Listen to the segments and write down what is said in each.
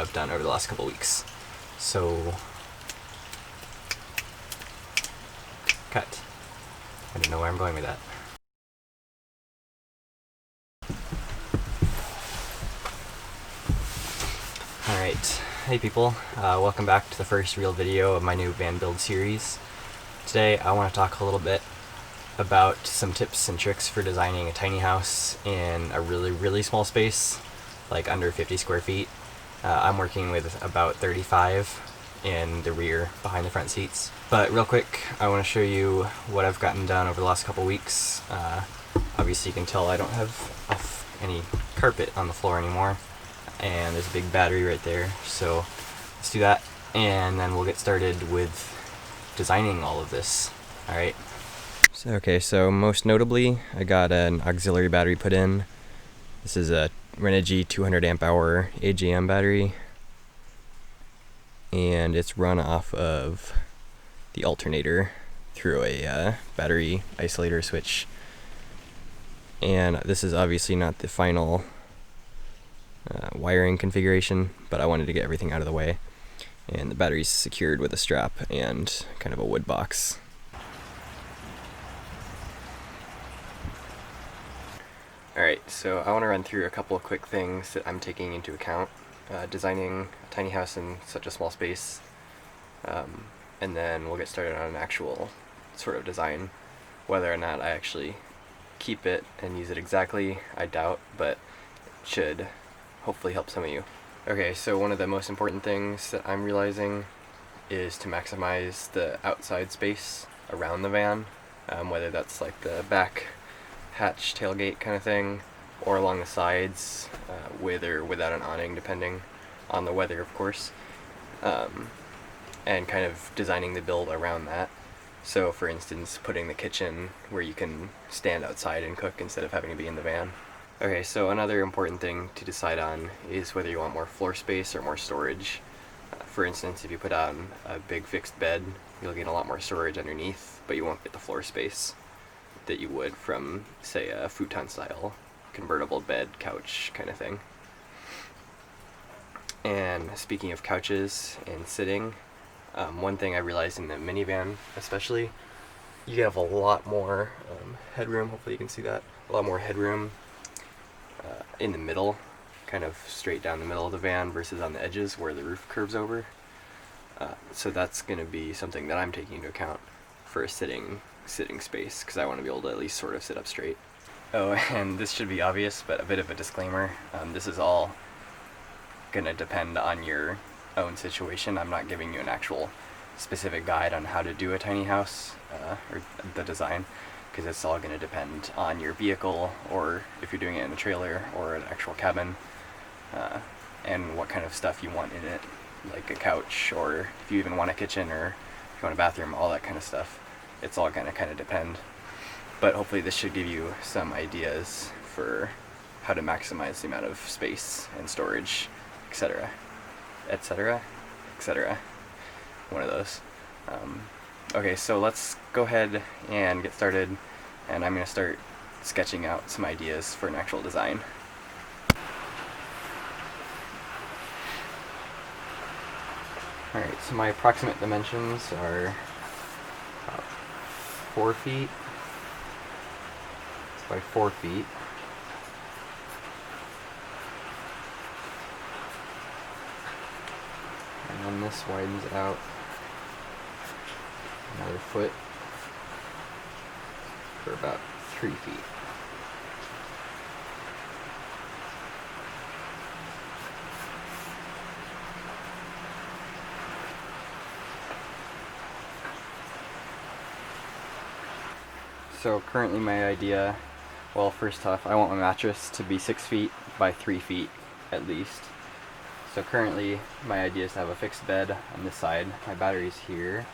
I've done over the last couple weeks. So, cut. I don't know where I'm going with that. Alright, hey people, welcome back to the first real video of my new van build series. Today I want to talk a little bit about some tips and tricks for designing a tiny house in a really small space, like under 50 square feet. I'm working with about 35 in the rear behind the front seats. But real quick, I want to show you what I've gotten done over the last couple weeks. Obviously you can tell I don't have any carpet on the floor anymore, and there's a big battery right there, so let's do that and then we'll get started with designing all of this. Alright. So most notably I got an auxiliary battery put in. This is a Renogy 200 amp hour AGM battery, and it's run off of the alternator through a battery isolator switch. And this is obviously not the final wiring configuration, but I wanted to get everything out of the way. And the battery's secured with a strap and kind of a wood box. Alright, so I want to run through a couple of quick things that I'm taking into account designing a tiny house in such a small space, and then we'll get started on an actual sort of design. Whether or not I actually keep it and use it exactly, I doubt, but it should hopefully help some of you. Okay, so one of the most important things that I'm realizing is to maximize the outside space around the van, whether that's like the back hatch tailgate kind of thing, or along the sides, with or without an awning, depending on the weather, of course, and kind of designing the build around that. So for instance, putting the kitchen where you can stand outside and cook instead of having to be in the van. Okay, so another important thing to decide on is whether you want more floor space or more storage. For instance, if you put on a big fixed bed, you'll get a lot more storage underneath, but you won't get the floor space that you would from, say, a futon style convertible bed couch kind of thing. And speaking of couches and sitting, one thing I realized in the minivan especially, you have a lot more headroom. Hopefully you can see that. A lot more headroom in the middle, kind of straight down the middle of the van versus on the edges where the roof curves over. So that's going to be something that I'm taking into account for a sitting space, because I want to be able to at least sort of sit up straight. Oh, and this should be obvious, but a bit of a disclaimer. This is all going to depend on your own situation. I'm not giving you an actual specific guide on how to do a tiny house or the design, because it's all going to depend on your vehicle, or if you're doing it in a trailer or an actual cabin, and what kind of stuff you want in it, like a couch, or if you even want a kitchen, or if you want a bathroom, all that kind of stuff. It's all going to kind of depend. But hopefully this should give you some ideas for how to maximize the amount of space and storage, etc. etc. etc. One of those. Okay, so let's go ahead and get started, and I'm going to start sketching out some ideas for an actual design. Alright, so my approximate dimensions are 4 feet by 4 feet. And then this widens out another foot for about 3 feet. So currently my idea, well, first off, I want my mattress to be 6 feet by 3 feet at least. So currently my idea is to have a fixed bed on this side. My battery's here.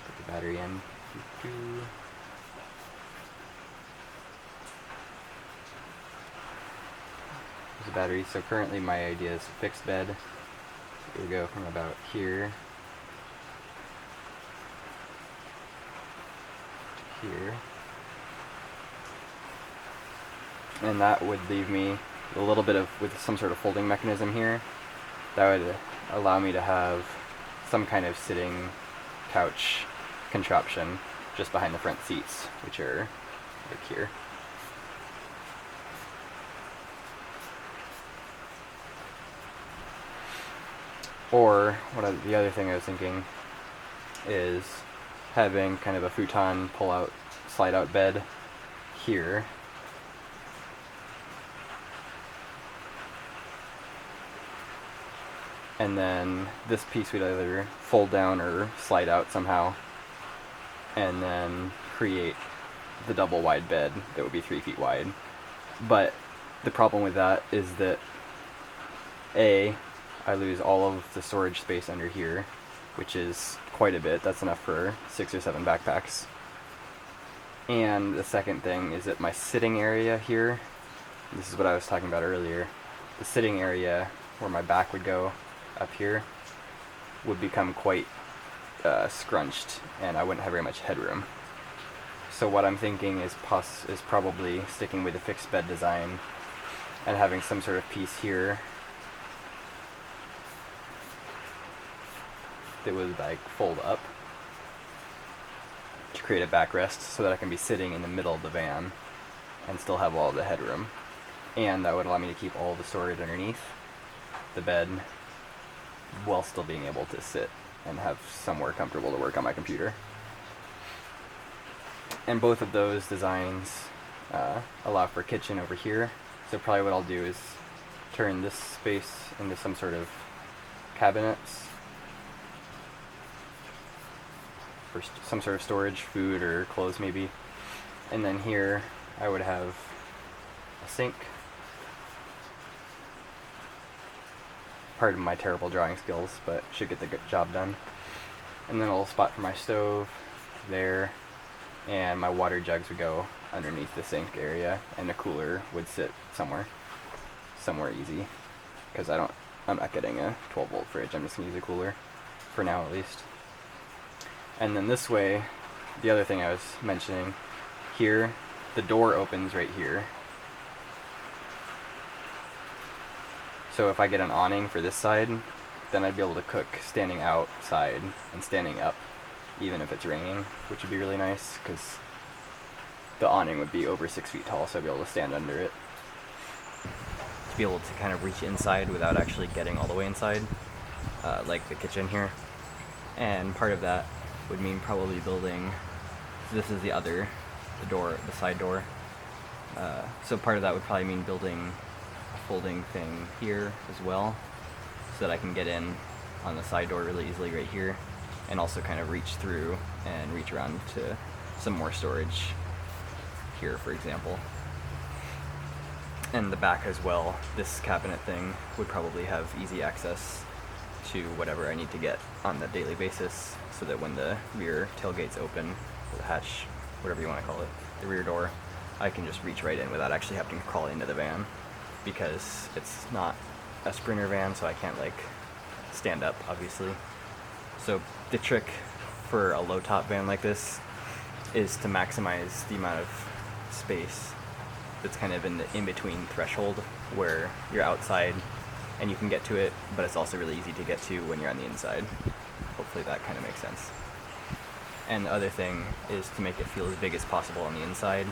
Put the battery in. There's the battery. So currently my idea is a fixed bed. So we go from about here to here. And that would leave me a little bit of, with some sort of folding mechanism here, that would allow me to have some kind of sitting couch contraption just behind the front seats, which are like here. Or the other thing I was thinking is having kind of a futon pull-out, slide-out bed here. And then this piece would either fold down or slide out somehow, and then create the double wide bed that would be 3 feet wide. But the problem with that is that I lose all of the storage space under here, which is quite a bit. That's enough for 6 or 7 backpacks. And the second thing is that my sitting area here, this is what I was talking about earlier, the sitting area where my back would go up here would become quite scrunched, and I wouldn't have very much headroom. So what I'm thinking is probably sticking with the fixed bed design and having some sort of piece here that would like fold up to create a backrest so that I can be sitting in the middle of the van and still have all the headroom. And that would allow me to keep all the storage underneath the bed while still being able to sit and have somewhere comfortable to work on my computer. And both of those designs allow for a kitchen over here. So probably what I'll do is turn this space into some sort of cabinets for some sort of storage, food or clothes maybe. And then here I would have a sink. Pardon my terrible drawing skills, but should get the good job done. And then a little spot for my stove there, and my water jugs would go underneath the sink area, and the cooler would sit somewhere easy, because I'm not getting a 12-volt fridge. I'm just gonna use a cooler for now at least. And then this way, the other thing I was mentioning here, the door opens right here. So if I get an awning for this side, then I'd be able to cook standing outside and standing up, even if it's raining, which would be really nice, because the awning would be over 6 feet tall, so I'd be able to stand under it. To be able to kind of reach inside without actually getting all the way inside, like the kitchen here. And part of that would mean probably building, this is the side door. So part of that would probably mean building a folding thing here as well, so that I can get in on the side door really easily right here, and also kind of reach through and reach around to some more storage here, for example. And the back as well, this cabinet thing would probably have easy access to whatever I need to get on a daily basis, so that when the rear tailgate's open, or the hatch, whatever you want to call it, the rear door, I can just reach right in without actually having to crawl into the van, because it's not a Sprinter van, so I can't like stand up, obviously. So the trick for a low top van like this is to maximize the amount of space that's kind of in the in-between threshold where you're outside and you can get to it, but it's also really easy to get to when you're on the inside. Hopefully that kind of makes sense. And the other thing is to make it feel as big as possible on the inside,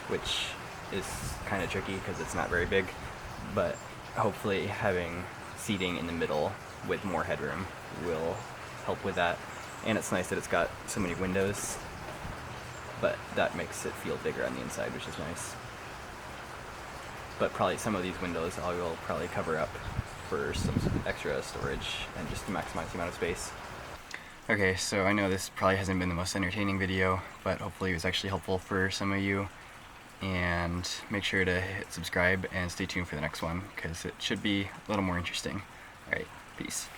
which is kind of tricky because it's not very big, but hopefully having seating in the middle with more headroom will help with that. And it's nice that it's got so many windows, but that makes it feel bigger on the inside, which is nice. But probably some of these windows I will probably cover up for some extra storage and just to maximize the amount of space. Okay, so I know this probably hasn't been the most entertaining video, but hopefully it was actually helpful for some of you. And make sure to hit subscribe and stay tuned for the next one, because it should be a little more interesting. Alright, peace.